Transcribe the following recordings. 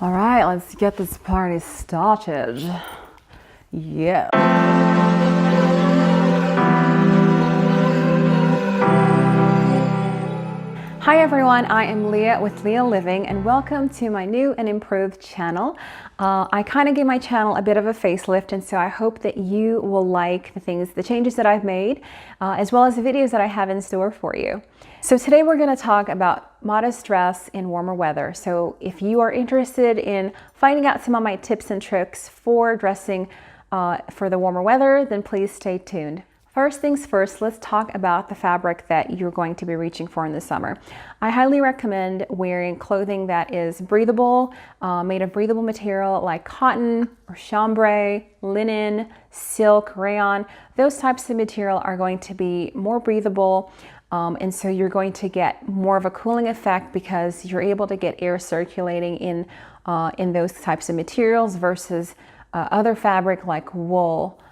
All right, let's get this party started. Yeah. Hi everyone, I am Leah with Lialiving and welcome to my new and improved channel. I kind of gave my channel a bit of a facelift, and so I hope that you will like the changes that I've made, as well as the videos that I have in store for you. So today we're going to talk about modest dress in warmer weather. So if you are interested in finding out some of my tips and tricks for dressing for the warmer weather, then please stay tuned. First things first, let's talk about the fabric that you're going to be reaching for in the summer. I highly recommend wearing clothing that is breathable, made of breathable material like cotton or chambray, linen, silk, rayon. Those types of material are going to be more breathable, and so you're going to get more of a cooling effect because you're able to get air circulating in those types of materials versus other fabric like wool.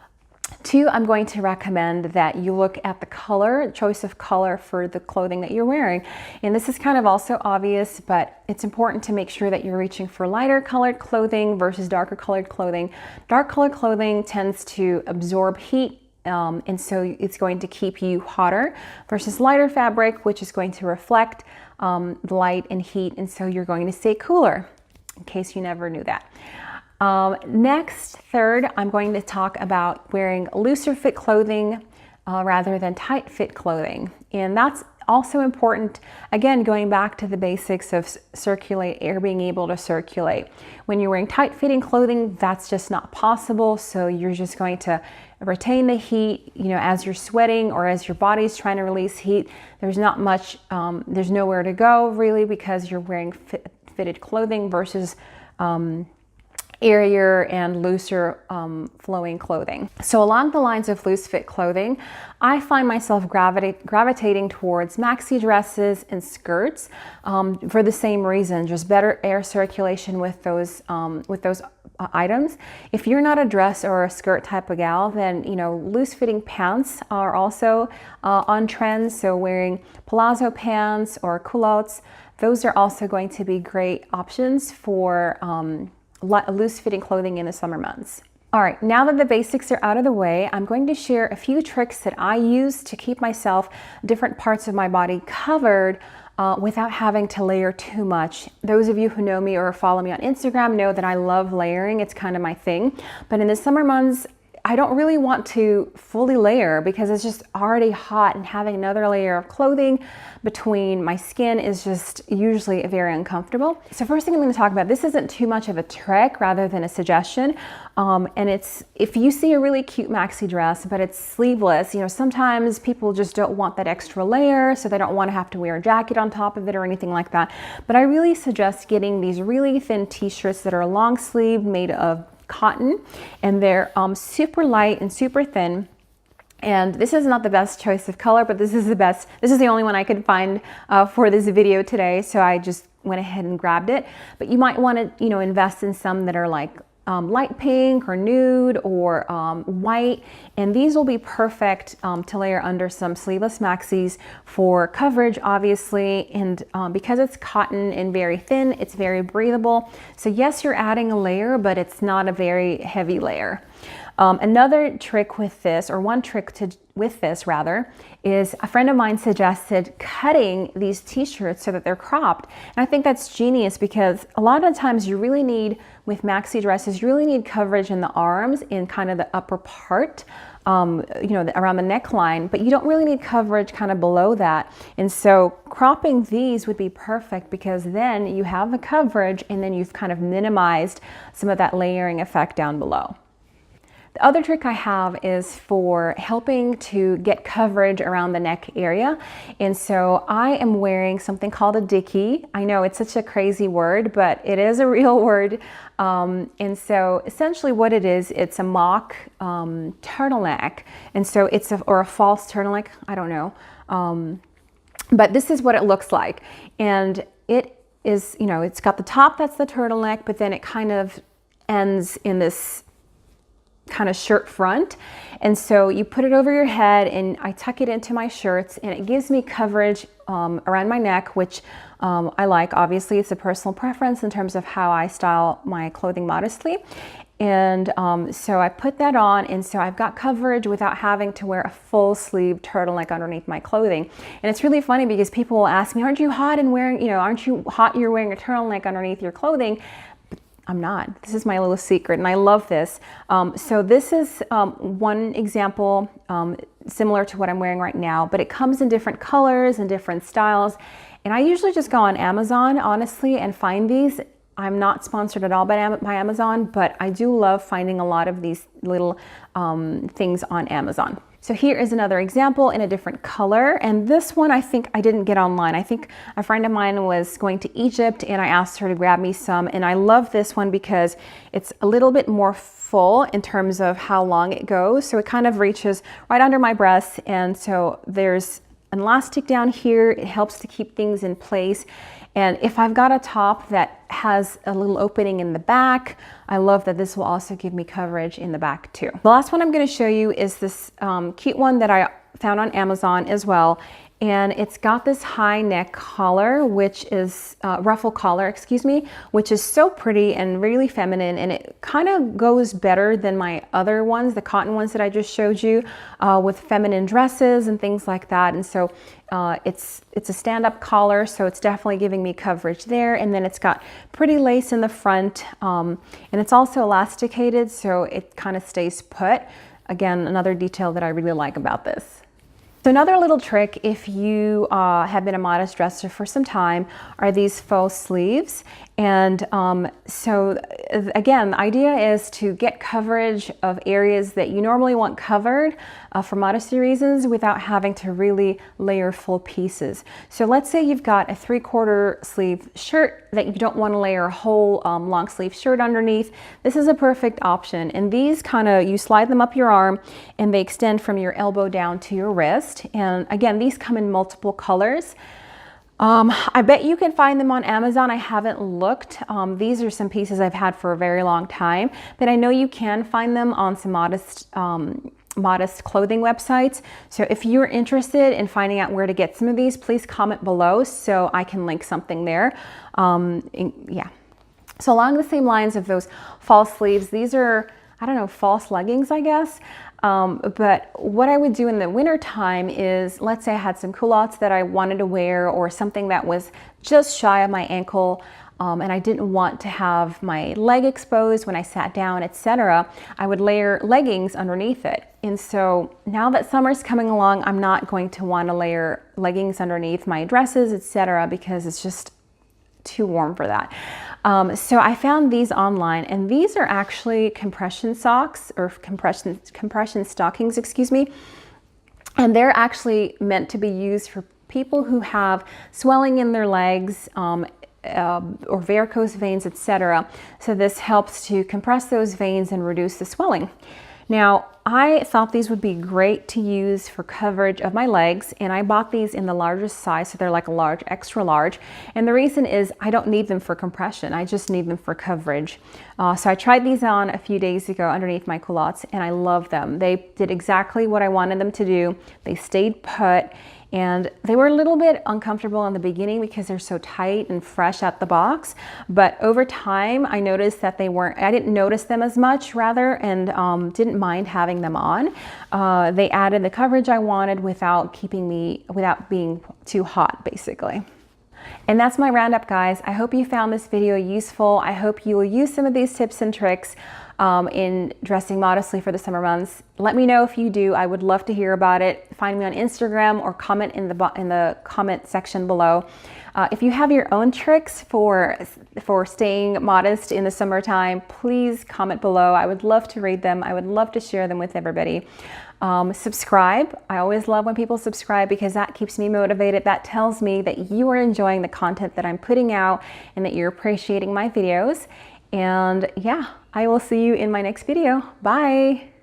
Two, I'm going to recommend that you look at the color, choice of color for the clothing that you're wearing. And this is kind of also obvious, but it's important to make sure that you're reaching for lighter colored clothing versus darker colored clothing. Dark colored clothing tends to absorb heat, and so it's going to keep you hotter versus lighter fabric, which is going to reflect light and heat, and so you're going to stay cooler, in case you never knew that. Next, third, I'm going to talk about wearing looser fit clothing rather than tight fit clothing. And that's also important, again, going back to the basics of air being able to circulate. When you're wearing tight fitting clothing, that's just not possible. So you're just going to retain the heat, as you're sweating or as your body's trying to release heat. There's not much, there's nowhere to go really because you're wearing fitted clothing versus airier and looser flowing clothing. So along the lines of loose fit clothing, I find myself gravitating towards maxi dresses and skirts for the same reason, just better air circulation with those items. If you're not a dress or a skirt type of gal, then loose fitting pants are also on trend. So wearing palazzo pants or culottes, those are also going to be great options for loose fitting clothing in the summer months. All right, now that the basics are out of the way, I'm going to share a few tricks that I use to keep myself different parts of my body covered without having to layer too much. Those of you who know me or follow me on Instagram know that I love layering. It's kind of my thing. But in the summer months, I don't really want to fully layer because it's just already hot, and having another layer of clothing between my skin is just usually very uncomfortable. So first thing I'm going to talk about, this isn't too much of a trick rather than a suggestion. And it's, if you see a really cute maxi dress, but it's sleeveless, sometimes people just don't want that extra layer, so they don't want to have to wear a jacket on top of it or anything like that. But I really suggest getting these really thin t-shirts that are long sleeve made of cotton, and they're super light and super thin. And this is not the best choice of color, but this is the best. This is the only one I could find for this video today, so I just went ahead and grabbed it. But you might want to, invest in some that are like light pink or nude or white, and these will be perfect to layer under some sleeveless maxis for coverage, obviously. And because it's cotton and very thin, it's very breathable. So yes, you're adding a layer, but it's not a very heavy layer. Another trick with this, or one trick with this rather, is a friend of mine suggested cutting these t-shirts so that they're cropped. And I think that's genius because a lot of times you really need, with maxi dresses, you really need coverage in the arms, in kind of the upper part, around the neckline, but you don't really need coverage kind of below that. And so cropping these would be perfect because then you have the coverage and then you've kind of minimized some of that layering effect down below. The other trick I have is for helping to get coverage around the neck area. And so I am wearing something called a dicky. I know it's such a crazy word, but it is a real word. And so essentially what it is, it's a mock turtleneck. And so or a false turtleneck, I don't know. But this is what it looks like. And it is, it's got the top, that's the turtleneck, but then it kind of ends in this kind of shirt front. And so you put it over your head, and I tuck it into my shirts, and it gives me coverage around my neck, which I like. Obviously, it's a personal preference in terms of how I style my clothing modestly. And so I put that on, and so I've got coverage without having to wear a full sleeve turtleneck underneath my clothing. And it's really funny because people will ask me, aren't you hot and wearing, aren't you hot you're wearing a turtleneck underneath your clothing? But I'm not. This is my little secret, and I love this. So this is one example similar to what I'm wearing right now, but it comes in different colors and different styles. And I usually just go on Amazon, honestly, and find these. I'm not sponsored at all by Amazon, but I do love finding a lot of these little things on Amazon. So here is another example in a different color. And this one I think I didn't get online. I think a friend of mine was going to Egypt and I asked her to grab me some. And I love this one because it's a little bit more full in terms of how long it goes. So it kind of reaches right under my breasts. And so there's an elastic down here. It helps to keep things in place. And if I've got a top that has a little opening in the back, I love that this will also give me coverage in the back too. The last one I'm going to show you is this cute one that I found on Amazon as well. And it's got this high neck collar, which is ruffle collar, excuse me, which is so pretty and really feminine. And it kind of goes better than my other ones, the cotton ones that I just showed you, with feminine dresses and things like that. And so it's a stand-up collar, so it's definitely giving me coverage there. And then it's got pretty lace in the front, and it's also elasticated, so it kind of stays put. Again, another detail that I really like about this. So another little trick, if you have been a modest dresser for some time, are these faux sleeves. And so again, the idea is to get coverage of areas that you normally want covered for modesty reasons without having to really layer full pieces. So let's say you've got a 3/4 sleeve shirt that you don't want to layer a whole long sleeve shirt underneath. This is a perfect option. And these you slide them up your arm and they extend from your elbow down to your wrist. And again, these come in multiple colors. I bet you can find them on Amazon. I haven't looked. These are some pieces I've had for a very long time, but I know you can find them on some modest clothing websites. So if you're interested in finding out where to get some of these, please comment below so I can link something there. Yeah. So along the same lines of those false sleeves, these are, I don't know, false leggings, I guess. But what I would do in the winter time is, let's say I had some culottes that I wanted to wear or something that was just shy of my ankle, and I didn't want to have my leg exposed when I sat down, etc. I would layer leggings underneath it. And so now that summer's coming along, I'm not going to want to layer leggings underneath my dresses, etc., because it's just too warm for that. So I found these online, and these are actually compression socks or compression stockings, excuse me. And they're actually meant to be used for people who have swelling in their legs, or varicose veins, etc. So this helps to compress those veins and reduce the swelling. Now, I thought these would be great to use for coverage of my legs, and I bought these in the largest size, so they're like a large, extra large. And the reason is I don't need them for compression, I just need them for coverage. So I tried these on a few days ago underneath my culottes, and I love them. They did exactly what I wanted them to do. They stayed put. And they were a little bit uncomfortable in the beginning because they're so tight and fresh out the box. But over time, I noticed that I didn't notice them as much rather, and didn't mind having them on. They added the coverage I wanted without being too hot, basically. And that's my roundup, guys. I hope you found this video useful. I hope you will use some of these tips and tricks in dressing modestly for the summer months. Let me know if you do. I would love to hear about it. Find me on Instagram or comment in the comment section below. If you have your own tricks for staying modest in the summertime, please comment below. I would love to read them. I would love to share them with everybody. Subscribe. I always love when people subscribe because that keeps me motivated. That tells me that you are enjoying the content that I'm putting out and that you're appreciating my videos. And yeah, I will see you in my next video. Bye.